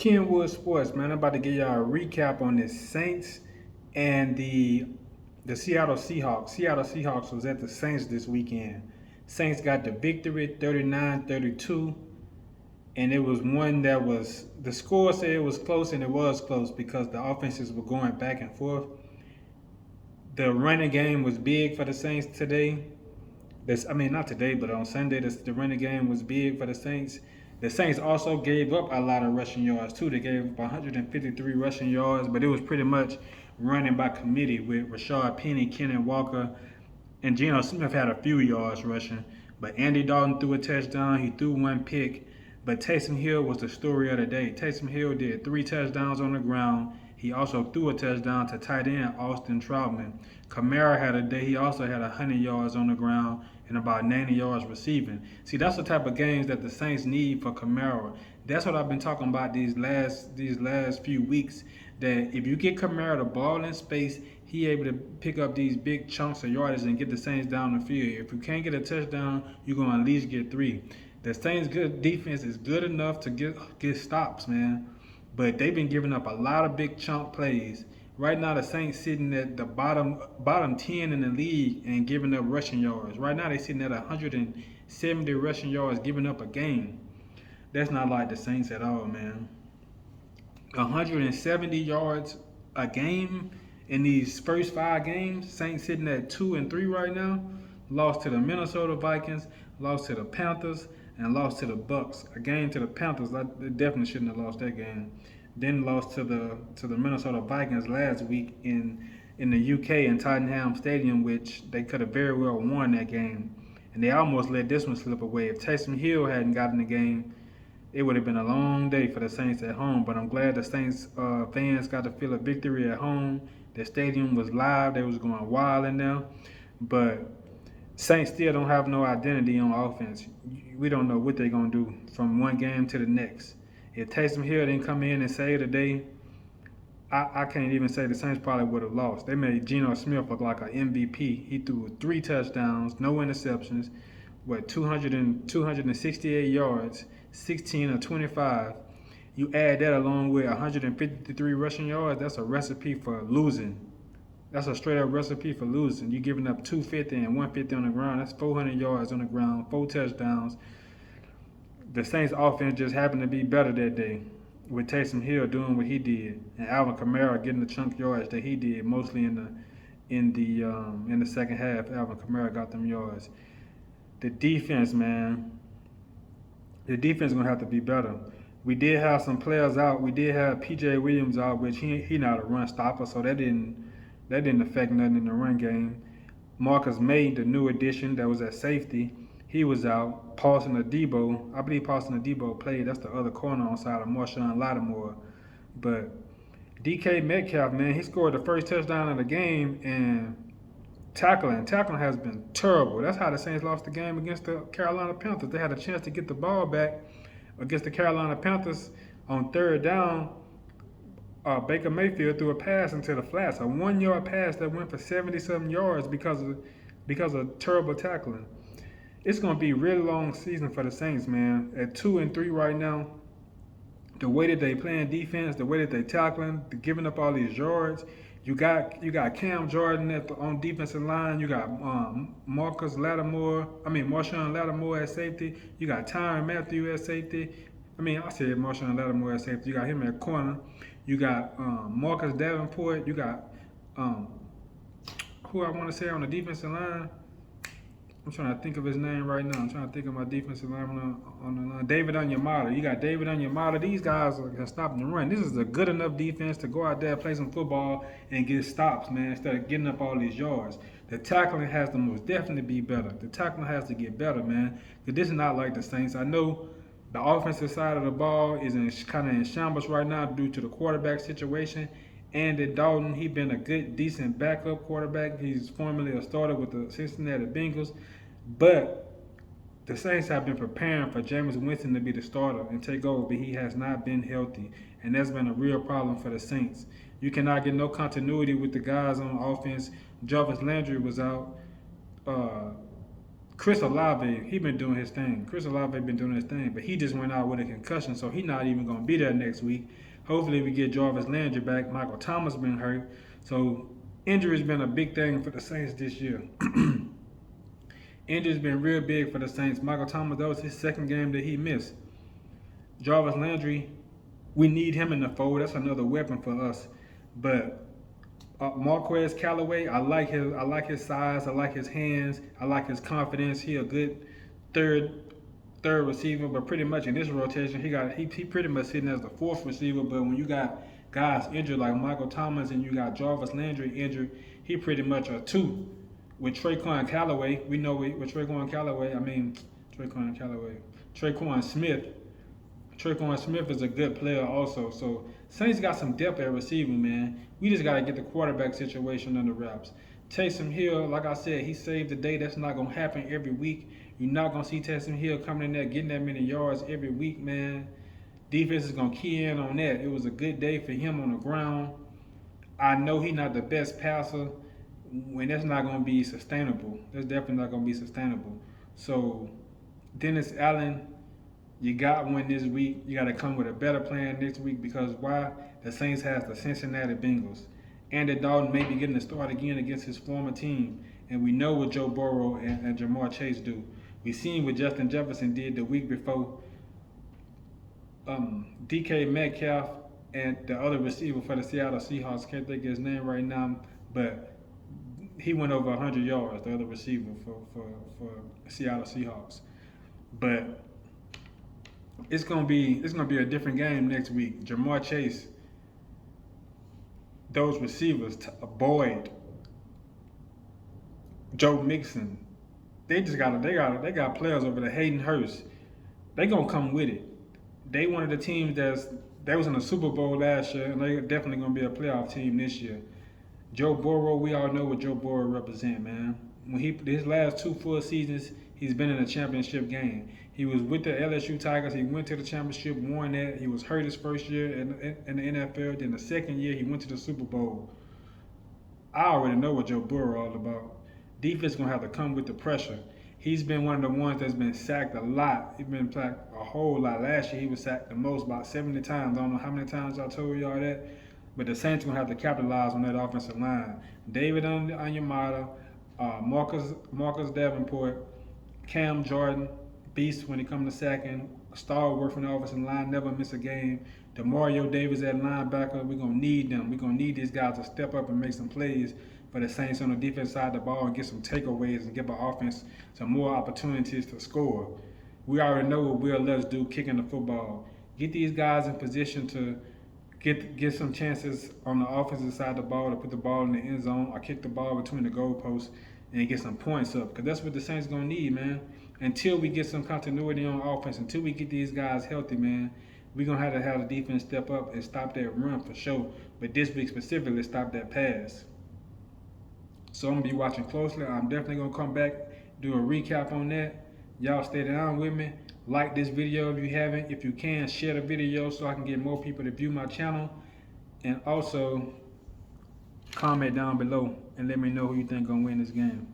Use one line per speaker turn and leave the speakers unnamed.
Kenwood Sports, man. I'm about to give y'all a recap on the Saints and the Seattle Seahawks. Seattle Seahawks was at the Saints this weekend. Saints got the victory 39-32, and it was one that was the score said it was close, and it was close because the offenses were going back and forth. The running game was big for the Saints today. Not today, but on Sunday, the running game was big for the Saints. The Saints also gave up a lot of rushing yards too. They gave up 153 rushing yards, but it was pretty much running by committee with Rashard Penny, Kenneth Walker, and Geno Smith had a few yards rushing. But Andy Dalton threw a touchdown. He threw one pick. But Taysom Hill was the story of the day. Taysom Hill did 3 touchdowns on the ground. He also threw a touchdown to tight end Austin Troutman. Kamara had a day. He also had 100 yards on the ground and about 90 yards receiving. See, that's the type of games that the Saints need for Kamara. That's what I've been talking about these last few weeks. That if you get Kamara the ball in space, he able to pick up these big chunks of yardage and get the Saints down the field. If you can't get a touchdown, you're gonna at least get 3. The Saints' good defense is good enough to get stops, man. But they've been giving up a lot of big chunk plays. Right now, the Saints sitting at the bottom 10 in the league and giving up rushing yards. Right now, they're sitting at 170 rushing yards, giving up a game. That's not like the Saints at all, man. 170 yards a game in these first 5 games. Saints sitting at 2-3 right now. Lost to the Minnesota Vikings, lost to the Panthers, and lost to the Bucks. A game to the Panthers, they definitely shouldn't have lost that game. Then lost to the Minnesota Vikings last week in the UK in Tottenham Stadium, which they could have very well won that game. And they almost let this one slip away. If Taysom Hill hadn't gotten the game, it would have been a long day for the Saints at home. But I'm glad the Saints fans got to feel a victory at home. The stadium was live. They was going wild in there. But Saints still don't have no identity on offense. We don't know what they're going to do from one game to the next. If Taysom Hill didn't come in and save the day, I can't even say the Saints probably would have lost. They made Geno Smith look like an MVP. He threw 3 touchdowns, no interceptions, 268 yards, 16 of 25. You add that along with 153 rushing yards, that's a recipe for losing. That's a straight up recipe for losing. You're giving up 250 and 150 on the ground. That's 400 yards on the ground, 4 touchdowns. The Saints offense just happened to be better that day with Taysom Hill doing what he did and Alvin Kamara getting the chunk yards that he did, mostly in the second half. Alvin Kamara got them yards. The defense, man. The defense is gonna have to be better. We did have some players out. We did have P.J. Williams out, which he not a run stopper, so that didn't affect nothing in the run game. Marcus May, the new addition that was at safety, he was out. Paulson Adebo, I believe Paulson Adebo played. That's the other corner on side of Marshawn Lattimore. But DK Metcalf, man, he scored the first touchdown of the game, and tackling has been terrible. That's how the Saints lost the game against the Carolina Panthers. They had a chance to get the ball back against the Carolina Panthers on third down. Baker Mayfield threw a pass into the flats, a 1-yard pass that went for 70-something yards because of terrible tackling. It's going to be a really long season for the Saints, man. At 2-3 right now, the way that they playing defense, the way that they tackling, giving up all these yards. You got Cam Jordan on defensive line. You got Marshawn Lattimore at safety. You got Tyrann Mathieu at safety. I said Marshawn Lattimore at safety. You got him at corner. You got Marcus Davenport. You got who I want to say on the defensive line. I'm trying to think of his name right now. I'm trying to think of my defensive line on the line. David Onyemata. You got David Onyemata. These guys are stopping the run. This is a good enough defense to go out there, play some football, and get stops, man, instead of getting up all these yards. The tackling has to most definitely be better. The tackling has to get better, man, because this is not like the Saints. I know the offensive side of the ball is kind of in shambles right now due to the quarterback situation. Andy Dalton, he's been a good, decent backup quarterback. He's formerly a starter with the Cincinnati Bengals. But the Saints have been preparing for Jameis Winston to be the starter and take over, but he has not been healthy. And that's been a real problem for the Saints. You cannot get no continuity with the guys on offense. Jarvis Landry was out. Chris Olave, he been doing his thing. Chris Olave been doing his thing, but he just went out with a concussion, so he not even gonna be there next week. Hopefully we get Jarvis Landry back. Michael Thomas been hurt, so injury's been a big thing for the Saints this year. Injury's been real big for the Saints. Michael Thomas, that was his second game that he missed. Jarvis Landry, we need him in the fold. That's another weapon for us. But Marquez Callaway, I like his size, I like his hands, I like his confidence. He a good third receiver, but pretty much in this rotation, he pretty much sitting as the fourth receiver. But when you got guys injured like Michael Thomas and you got Jarvis Landry injured, he pretty much a two. With Traquan Callaway, we know with Traquan Callaway, Traquan Smith. Traquan Smith is a good player also. So Saints got some depth at receiver, man. We just got to get the quarterback situation under wraps. Taysom Hill, like I said, he saved the day. That's not going to happen every week. You're not going to see Taysom Hill coming in there getting that many yards every week, man. Defense is going to key in on that. It was a good day for him on the ground. I know he's not the best passer. When that's not going to be sustainable. That's definitely not going to be sustainable. So Dennis Allen, you got one this week. You got to come with a better plan next week because why? The Saints has the Cincinnati Bengals. Andy Dalton may be getting the start again against his former team. And we know what Joe Burrow and Jamar Chase do. We seen what Justin Jefferson did the week before. DK Metcalf and the other receiver for the Seattle Seahawks, can't think of his name right now, but he went over 100 yards, the other receiver for Seattle Seahawks. But it's gonna be a different game next week. Jamar Chase, those receivers, Boyd, Joe Mixon, they got players over there. Hayden Hurst, they gonna come with it. They one of the teams that was in the Super Bowl last year, and they definitely gonna be a playoff team this year. Joe Burrow, we all know what Joe Burrow represents, man. When his last 2 full seasons, he's been in a championship game. He was with the LSU Tigers. He went to the championship, won that. He was hurt his first year in the NFL. Then the second year, he went to the Super Bowl. I already know what Joe Burrow all about. Defense gonna have to come with the pressure. He's been one of the ones that's been sacked a lot. He's been sacked a whole lot. Last year, he was sacked the most, about 70 times. I don't know how many times I told y'all that. But the Saints gonna have to capitalize on that offensive line. David Onyemata, Marcus Davenport, Cam Jordan, beast when it comes to sacking, stalwart from the offensive line, never miss a game. DeMario Davis at linebacker, we're gonna need them. We're gonna need these guys to step up and make some plays for the Saints on the defense side of the ball and get some takeaways and give our offense some more opportunities to score. We already know what Will Lutz do kicking the football. Get these guys in position to get some chances on the offensive side of the ball to put the ball in the end zone or kick the ball between the goalposts and get some points up. Because that's what the Saints going to need, man. Until we get some continuity on offense, until we get these guys healthy, man, we're going to have the defense step up and stop that run for sure. But this week specifically, stop that pass. So I'm going to be watching closely. I'm definitely going to come back, do a recap on that. Y'all stay down with me. Like this video if you haven't. If you can, share the video so I can get more people to view my channel. And also, comment down below and let me know who you think gonna win this game.